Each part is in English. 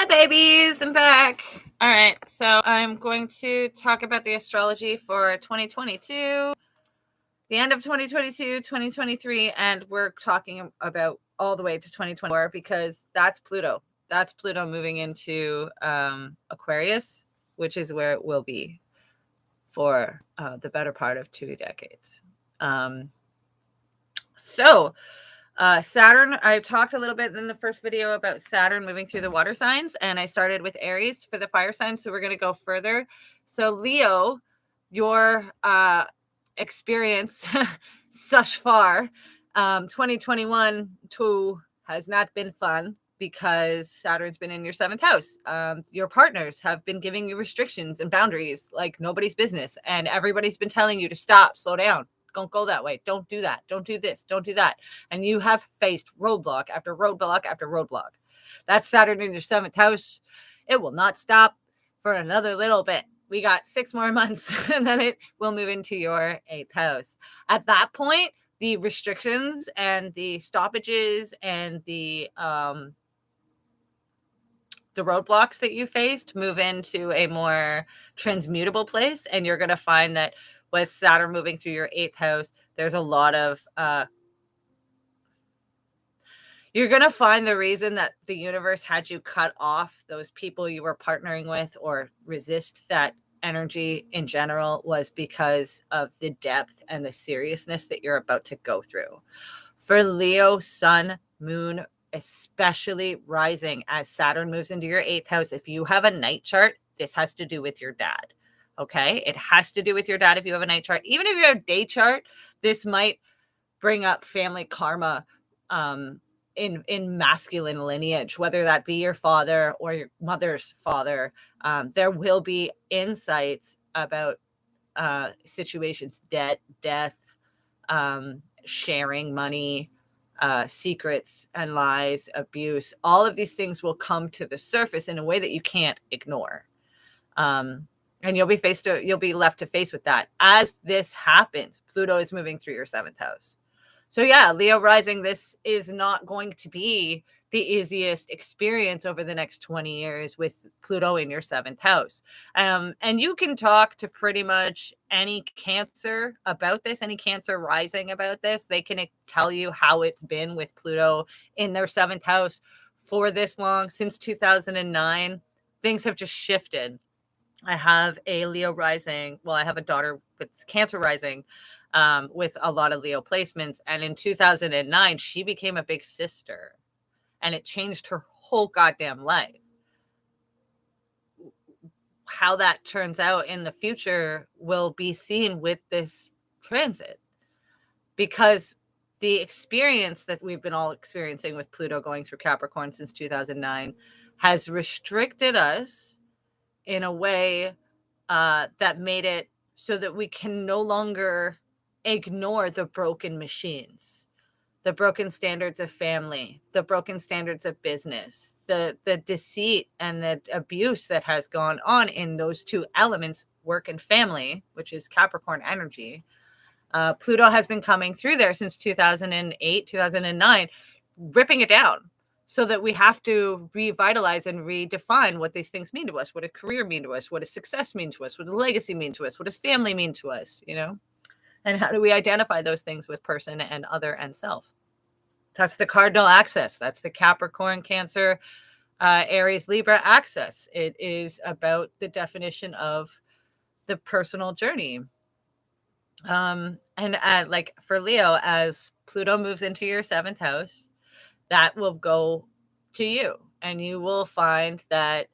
Hi, babies. I'm back. All right. So I'm going to talk about the astrology for 2022, the end of 2022, 2023, and we're talking about all the way to 2024 because that's Pluto. That's Pluto moving into Aquarius, which is where it will be for the better part of 2 decades. Saturn, I talked a little bit in the first video about Saturn moving through the water signs, and I started with Aries for the fire signs, so we're going to go further. So Leo, your experience thus far, 2021 too has not been fun because Saturn's been in your 7th house. Your partners have been giving you restrictions and boundaries like nobody's business, and everybody's been telling you to stop, slow down. Don't go that way. Don't do that. Don't do this. Don't do that. And you have faced roadblock after roadblock after roadblock. That's Saturn in your 7th house. It will not stop for another little bit. We got 6 more months and then it will move into your 8th house. At that point, the restrictions and the stoppages and the roadblocks that you faced move into a more transmutable place, and you're going to find that with Saturn moving through your 8th house, there's a lot of you're going to find the reason that the universe had you cut off those people you were partnering with or resist that energy in general was because of the depth and the seriousness that you're about to go through. For Leo, Sun, Moon, especially rising as Saturn moves into your 8th house, if you have a night chart, this has to do with your dad. Okay, it has to do with your dad if you have a night chart. Even if you have a day chart, this might bring up family karma in masculine lineage, whether that be your father or your mother's father. There will be insights about situations, debt, death, sharing money, secrets and lies, abuse. All of these things will come to the surface in a way that you can't ignore. And you'll be left to face with that. As this happens, Pluto is moving through your 7th house. So yeah, Leo rising, this is not going to be the easiest experience over the next 20 years with Pluto in your 7th house. And you can talk to pretty much any Cancer about this, any Cancer rising about this. They can tell you how it's been with Pluto in their 7th house for this long, since 2009. Things have just shifted. I have a Leo rising. Well, I have a daughter with Cancer rising with a lot of Leo placements. And in 2009, she became a big sister and it changed her whole goddamn life. How that turns out in the future will be seen with this transit, because the experience that we've been all experiencing with Pluto going through Capricorn since 2009 has restricted us in a way that made it so that we can no longer ignore the broken machines, the broken standards of family, the broken standards of business, the deceit and the abuse that has gone on in those two elements, work and family, which is Capricorn energy. Pluto has been coming through there since 2008, 2009, ripping it down, so that we have to revitalize and redefine what these things mean to us, what a career mean to us, what does success mean to us, what does legacy mean to us, what does family mean to us, and how do we identify those things with person and other and self. That's the cardinal axis. That's the Capricorn, Cancer, Aries, Libra axis. It is about the definition of the personal journey. And like for Leo, as Pluto moves into your 7th house, that will go to you, and you will find that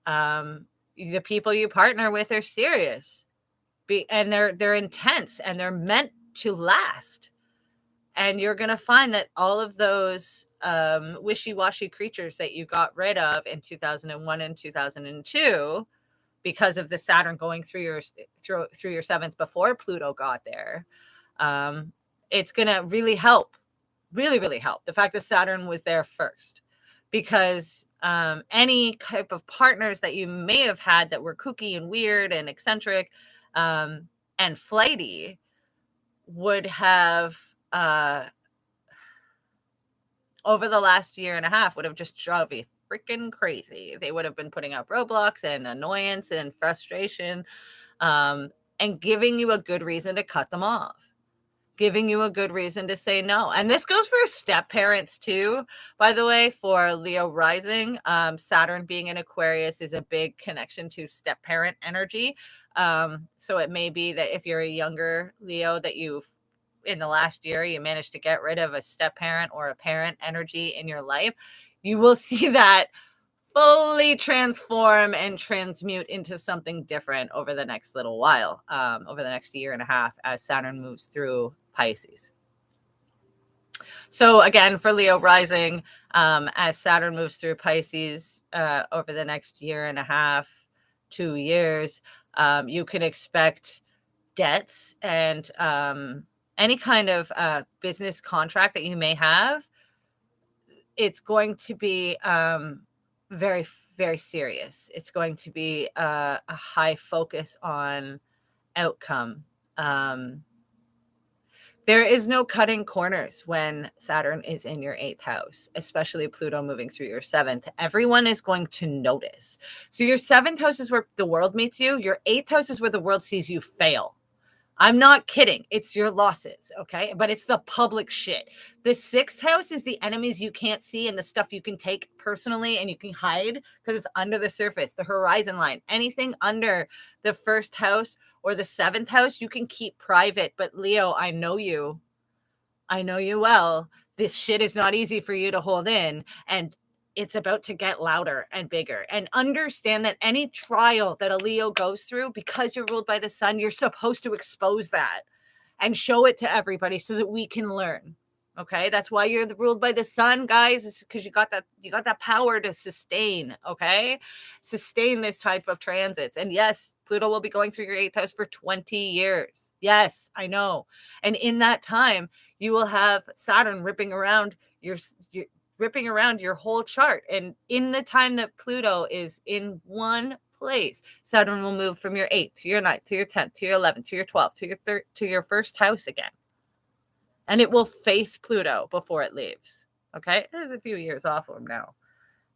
the people you partner with are serious, and they're intense, and they're meant to last. And you're going to find that all of those wishy-washy creatures that you got rid of in 2001 and 2002, because of the Saturn going through your 7th before Pluto got there, it's going to really help. Really, really help the fact that Saturn was there first, because any type of partners that you may have had that were kooky and weird and eccentric and flighty would have over the last year and a half would have just drove you freaking crazy. They would have been putting up roadblocks and annoyance and frustration, and giving you a good reason to cut them off, giving you a good reason to say no. And this goes for step parents too, by the way, for Leo rising. Saturn being in Aquarius is a big connection to step parent energy. So it may be that if you're a younger Leo, that you've in the last year you managed to get rid of a step parent or a parent energy in your life, you will see that fully transform and transmute into something different over the next little while, over the next year and a half, as Saturn moves through Pisces. So again, for Leo rising, as Saturn moves through Pisces over the next year and a half, 2 years, you can expect debts and any kind of business contract that you may have. It's going to be very, very serious. It's going to be a high focus on outcome. There is no cutting corners when Saturn is in your 8th house, especially Pluto moving through your 7th. Everyone is going to notice. So your 7th house is where the world meets you. Your 8th house is where the world sees you fail. I'm not kidding. It's your losses, okay? But it's the public shit. The 6th house is the enemies you can't see and the stuff you can take personally and you can hide because it's under the surface, the horizon line. Anything under the 1st house or the 7th house, you can keep private. But Leo, I know you. I know you well. This shit is not easy for you to hold in. And it's about to get louder and bigger. And understand that any trial that a Leo goes through, because you're ruled by the sun, you're supposed to expose that and show it to everybody so that we can learn. Okay, that's why you're ruled by the sun, guys. It's because you got that power to sustain. Okay, sustain this type of transits. And yes, Pluto will be going through your 8th house for 20 years. Yes, I know. And in that time, you will have Saturn ripping around your whole chart. And in the time that Pluto is in one place, Saturn will move from your 8th to your 9th to your 10th to your 11th to your 12th to your 3rd to your 1st house again. And it will face Pluto before it leaves. Okay, there's a few years off of them now.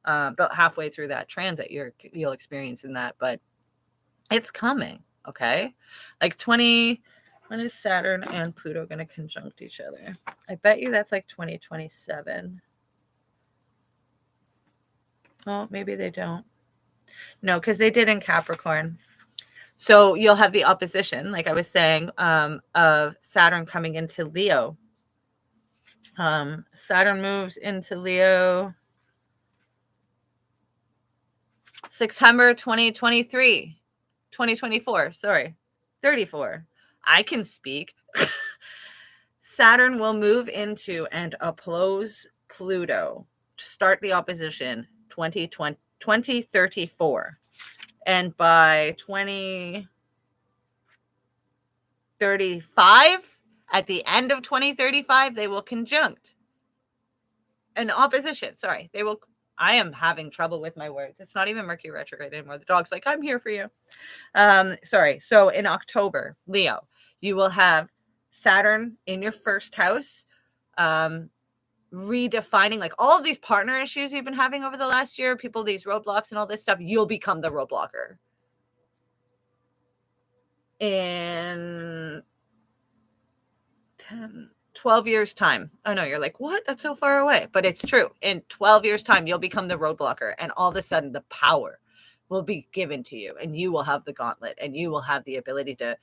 About halfway through that transit, you'll experience in that, but it's coming. Okay, like 20. When is Saturn and Pluto going to conjunct each other? I bet you that's like 2027. Oh, maybe they don't. No, because they did in Capricorn. So you'll have the opposition, like I was saying, of Saturn coming into Leo. Saturn moves into Leo September 2024, sorry, 34. I can speak. Saturn will move into and oppose Pluto to start the opposition 2034. And by 2035, at the end of 2035, they will conjunct. An opposition, sorry. I am having trouble with my words. It's not even Mercury retrograde anymore. The dog's like, I'm here for you. Sorry. So in October, Leo, you will have Saturn in your 1st house, redefining like all of these partner issues you've been having over the last year, these roadblocks and all this stuff. You'll become the roadblocker. In 12 years time. Oh no, you're like, what? That's so far away. But it's true. In 12 years time, you'll become the roadblocker. And all of a sudden the power will be given to you. And you will have the gauntlet. And you will have the ability to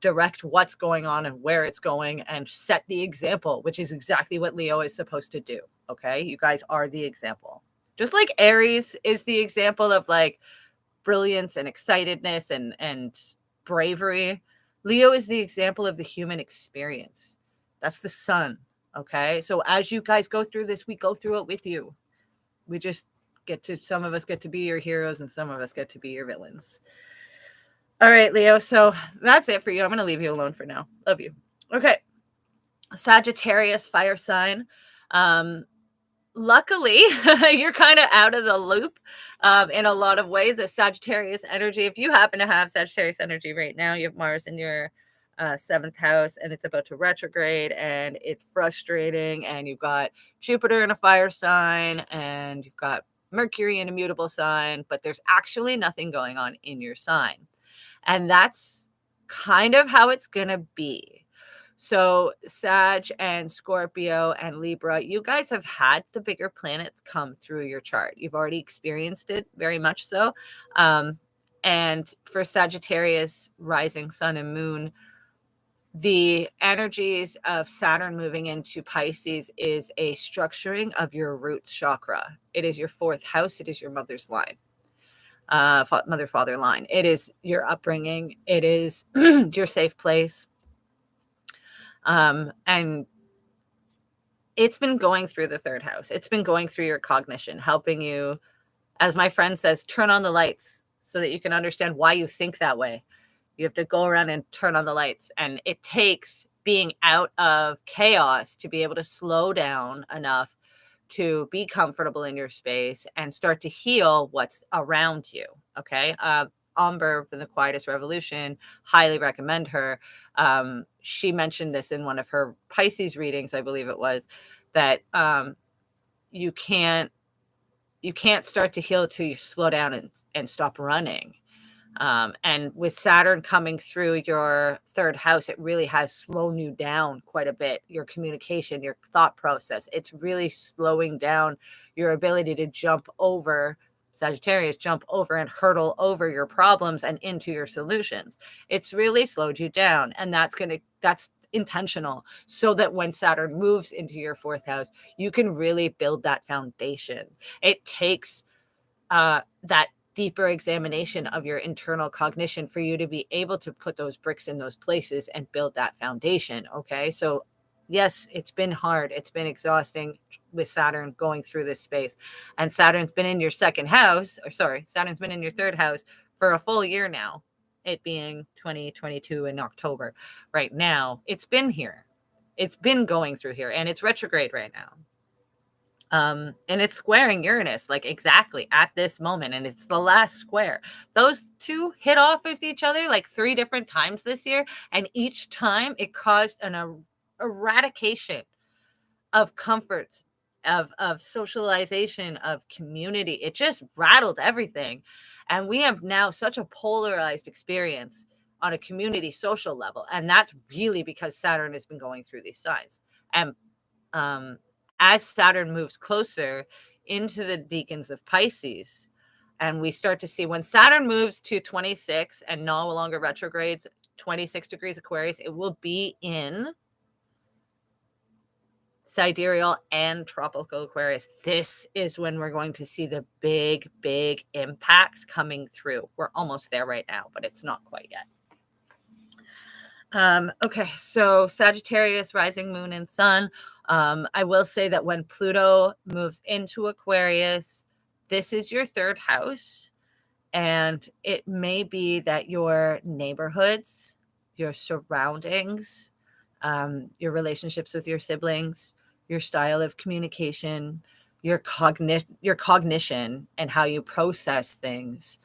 direct what's going on and where it's going and set the example, which is exactly what Leo is supposed to do. Okay. You guys are the example. Just like Aries is the example of like brilliance and excitedness and bravery. Leo is the example of the human experience. That's the sun. Okay. So as you guys go through this, we go through it with you. We just some of us get to be your heroes and some of us get to be your villains. All right, Leo. So that's it for you. I'm going to leave you alone for now. Love you. Okay. Sagittarius, fire sign. Luckily, you're kind of out of the loop in a lot of ways of Sagittarius energy. If you happen to have Sagittarius energy right now, you have Mars in your 7th house and it's about to retrograde and it's frustrating, and you've got Jupiter in a fire sign and you've got Mercury in a mutable sign, but there's actually nothing going on in your sign. And that's kind of how it's going to be. So Sag and Scorpio and Libra, you guys have had the bigger planets come through your chart. You've already experienced it very much so. And for Sagittarius, rising sun and moon, the energies of Saturn moving into Pisces is a structuring of your roots chakra. It is your fourth house. It is your mother's line, mother-father line. It is your upbringing. It is your safe place. And it's been going through the third house. It's been going through your cognition, helping you, as my friend says, turn on the lights so that you can understand why you think that way. You have to go around and turn on the lights. And it takes being out of chaos to be able to slow down enough to be comfortable in your space and start to heal what's around you. Okay. Amber from the Quietest Revolution, highly recommend her. She mentioned this in one of her Pisces readings, I believe it was, that you can't start to heal till you slow down and stop running. And with Saturn coming through your third house, it really has slowed you down quite a bit. Your communication, your thought process, it's really slowing down your ability to jump over and hurdle over your problems and into your solutions. It's really slowed you down. And that's intentional, so that when Saturn moves into your fourth house, you can really build that foundation. It takes that deeper examination of your internal cognition for you to be able to put those bricks in those places and build that foundation. Okay. So yes, it's been hard. It's been exhausting with Saturn going through this space, and Saturn's been in your Saturn's been in your third house for a full year now, it being 2022 in October. Right now, it's been here. It's been going through here, and it's retrograde right now. And it's squaring Uranus, like exactly at this moment. And it's the last square. Those two hit off with each other like 3 different times this year. And each time it caused an eradication of comfort, of socialization, of community. It just rattled everything. And we have now such a polarized experience on a community social level. And that's really because Saturn has been going through these signs. And as Saturn moves closer into the decans of Pisces, and we start to see when Saturn moves to 26 and no longer retrogrades 26 degrees Aquarius, it will be in sidereal and tropical Aquarius. This is when we're going to see the big, big impacts coming through. We're almost there right now, but it's not quite yet. Okay, so Sagittarius, rising moon and sun. I will say that when Pluto moves into Aquarius, this is your third house. And it may be that your neighborhoods, your surroundings, your relationships with your siblings, your style of communication, your cognition and how you process things,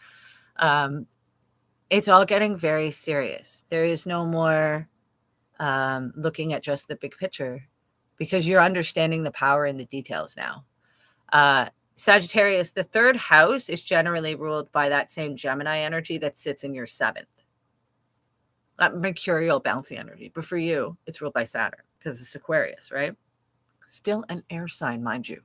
it's all getting very serious. There is no more looking at just the big picture, because you're understanding the power in the details now. Sagittarius, the third house is generally ruled by that same Gemini energy that sits in your 7th. That mercurial bouncy energy. But for you, it's ruled by Saturn because it's Aquarius, right? Still an air sign, mind you.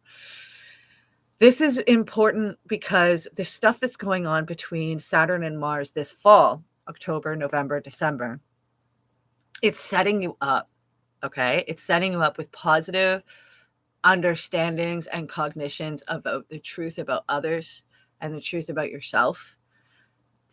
This is important because the stuff that's going on between Saturn and Mars this fall, October, November, December, it's setting you up, okay? It's setting you up with positive understandings and cognitions about the truth about others and the truth about yourself.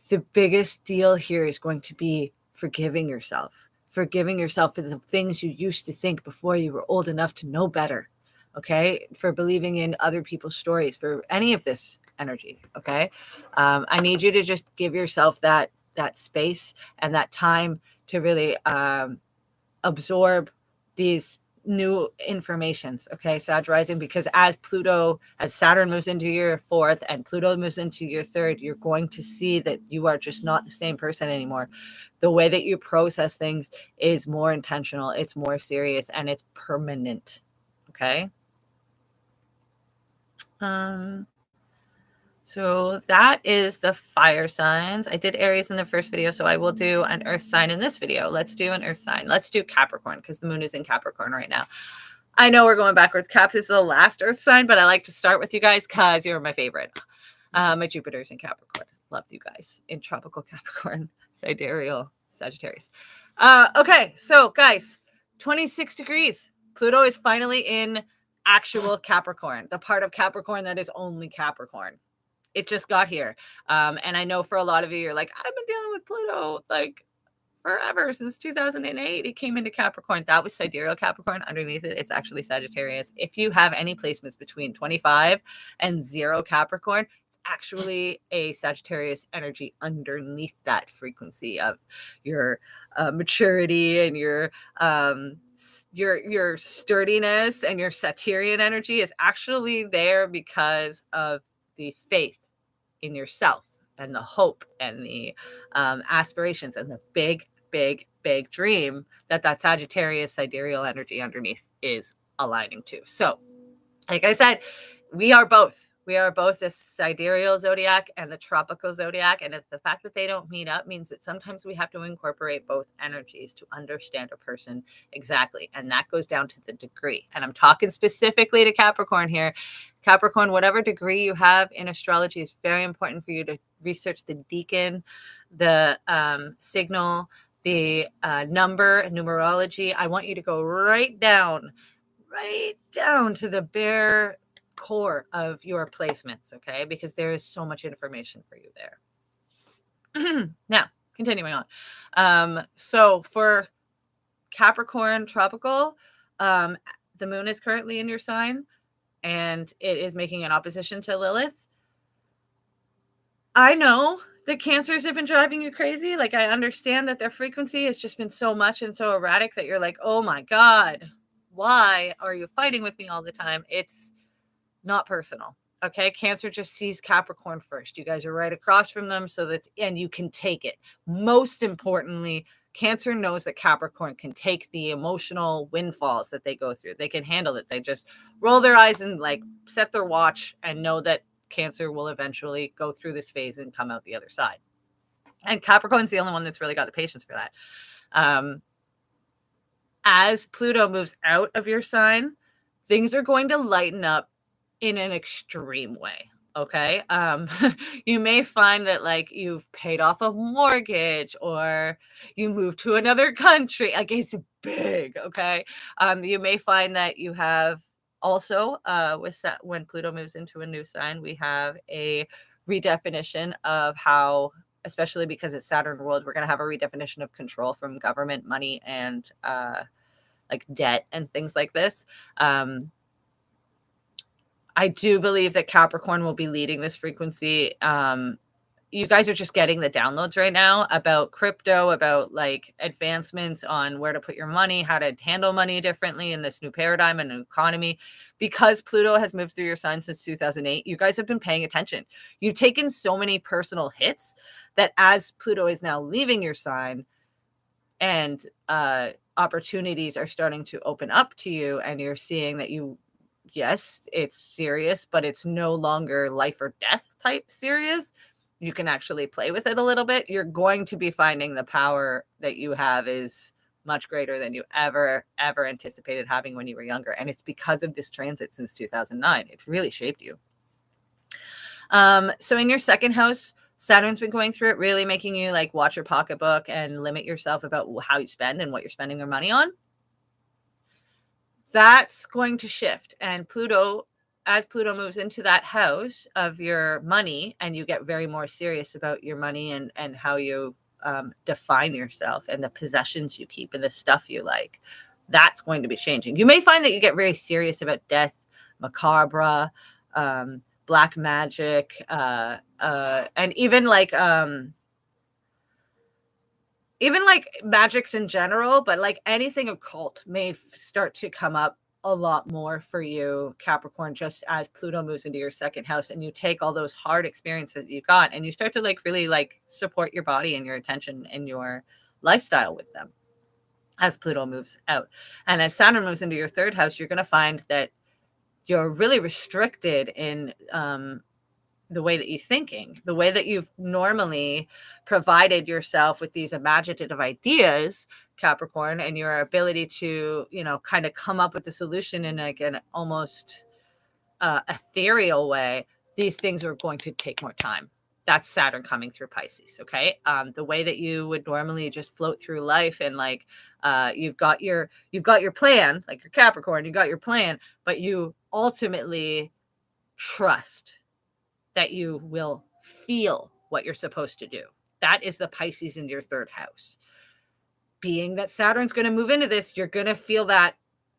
The biggest deal here is going to be forgiving yourself for the things you used to think before you were old enough to know better. Okay. For believing in other people's stories, for any of this energy. Okay. I need you to just give yourself that space and that time to really absorb these new informations. Okay. Sag rising, because as Saturn moves into your 4th and Pluto moves into your 3rd, you're going to see that you are just not the same person anymore. The way that you process things is more intentional. It's more serious and it's permanent. Okay. So that is the fire signs. I did Aries in the first video, so I will do an earth sign in this video. Let's do an earth sign. Let's do Capricorn because the moon is in Capricorn right now. I know we're going backwards. Caps is the last earth sign, but I like to start with you guys because you're my favorite. My Jupiter's in Capricorn. Love you guys in tropical Capricorn, sidereal Sagittarius. Okay, so guys, 26 degrees. Pluto is finally in actual Capricorn, the part of Capricorn that is only Capricorn. It just got here. And I know for a lot of you, you're like, I've been dealing with Pluto like forever, since 2008. It came into Capricorn. That was sidereal Capricorn. Underneath it, it's actually Sagittarius. If you have any placements between 25 and 0 Capricorn, it's actually a Sagittarius energy underneath that frequency of your maturity and your sturdiness, and your Saturnian energy is actually there because of the faith in yourself and the hope and the aspirations and the big dream that Sagittarius sidereal energy underneath is aligning to. So, like I said, we are both. We are both the sidereal zodiac and the tropical zodiac. And if the fact that they don't meet up means that sometimes we have to incorporate both energies to understand a person exactly. And that goes down to the degree. And I'm talking specifically to Capricorn here. Capricorn, whatever degree you have in astrology, is very important for you to research the decan, the signal, the number, numerology. I want you to go right down to the bare core of your placements, okay? Because there is so much information for you there. Now, continuing on. So for Capricorn tropical, the moon is currently in your sign, and it is making an opposition to Lilith. I know that Cancers have been driving you crazy. Like, I understand that their frequency has just been so much and so erratic that you're like, oh my God, why are you fighting with me all the time? It's not personal. Okay. Cancer just sees Capricorn first. You guys are right across from them. And you can take it. Most importantly, Cancer knows that Capricorn can take the emotional windfalls that they go through. They can handle it. They just roll their eyes and like set their watch and know that Cancer will eventually go through this phase and come out the other side. And Capricorn's the only one that's really got the patience for that. As Pluto moves out of your sign, things are going to lighten up in an extreme way. Okay. You may find that like you've paid off a mortgage or you moved to another country. Like, it's big. Okay. You may find that you have also, when Pluto moves into a new sign, we have a redefinition of how, especially because it's Saturn world, we're going to have a redefinition of control from government, money, and like debt and things like this. I do believe that Capricorn will be leading this frequency. You guys are just getting the downloads right now about crypto, about like advancements on where to put your money, how to handle money differently in this new paradigm and new economy. Because Pluto has moved through your sign since 2008, you guys have been paying attention. You've taken so many personal hits that as Pluto is now leaving your sign and opportunities are starting to open up to you, and you're seeing that yes, it's serious, but it's no longer life or death type serious. You can actually play with it a little bit. You're going to be finding the power that you have is much greater than you ever anticipated having when you were younger. And it's because of this transit since 2009. It really shaped you. So in your second house, Saturn's been going through it, really making you like watch your pocketbook and limit yourself about how you spend and what you're spending your money on. That's going to shift. And Pluto, as Pluto moves into that house of your money, and you get very more serious about your money and how you define yourself and the possessions you keep and the stuff you like, that's going to be changing. You may find that you get very serious about death, macabre, black magic, and even like magics in general, but like anything occult may start to come up a lot more for you, Capricorn, just as Pluto moves into your second house and you take all those hard experiences you got and you start to like really like support your body and your attention and your lifestyle with them as Pluto moves out. And as Saturn moves into your third house, you're going to find that you're really restricted in the way that you're thinking, the way that you've normally provided yourself with these imaginative ideas, Capricorn, and your ability to, kind of come up with the solution in like an almost ethereal way. These things are going to take more time. That's Saturn coming through Pisces. Okay. The way that you would normally just float through life and like, you've got your plan, like your Capricorn, you got your plan, but you ultimately trust that you will feel what you're supposed to do. That is the Pisces in your third house. Being that Saturn's going to move into this, you're going to feel that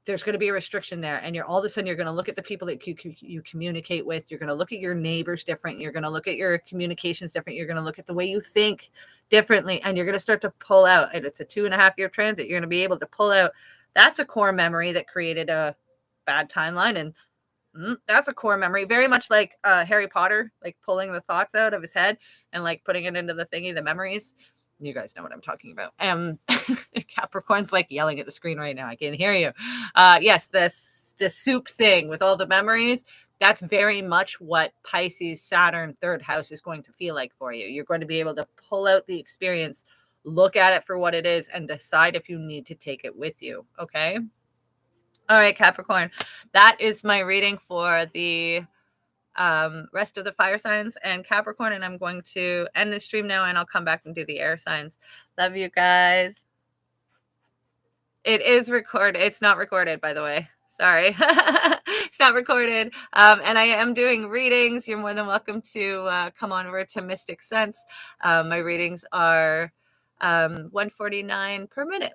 there's going to be a restriction there. And you're all of a sudden, you're going to look at the people that you communicate with. You're going to look at your neighbors different. You're going to look at your communications different. You're going to look at the way you think differently. And you're going to start to pull out. And it's a 2.5-year transit. You're going to be able to pull out. That's a core memory that created a bad timeline. And that's a core memory, very much like Harry Potter, like pulling the thoughts out of his head and like putting it into the thingy, the memories. You guys know what I'm talking about. Capricorn's like yelling at the screen right now. I can't hear you. Yes, the soup thing with all the memories. That's very much what Pisces, Saturn, third house is going to feel like for you. You're going to be able to pull out the experience, look at it for what it is, and decide if you need to take it with you. Okay. All right, Capricorn. That is my reading for the rest of the fire signs and Capricorn, and I'm going to end the stream now and I'll come back and do the air signs. Love you guys. It is recorded. It's not recorded, by the way. Sorry. It's not recorded. And I am doing readings. You're more than welcome to come on over to Mystic Sense. My readings are $149 per minute.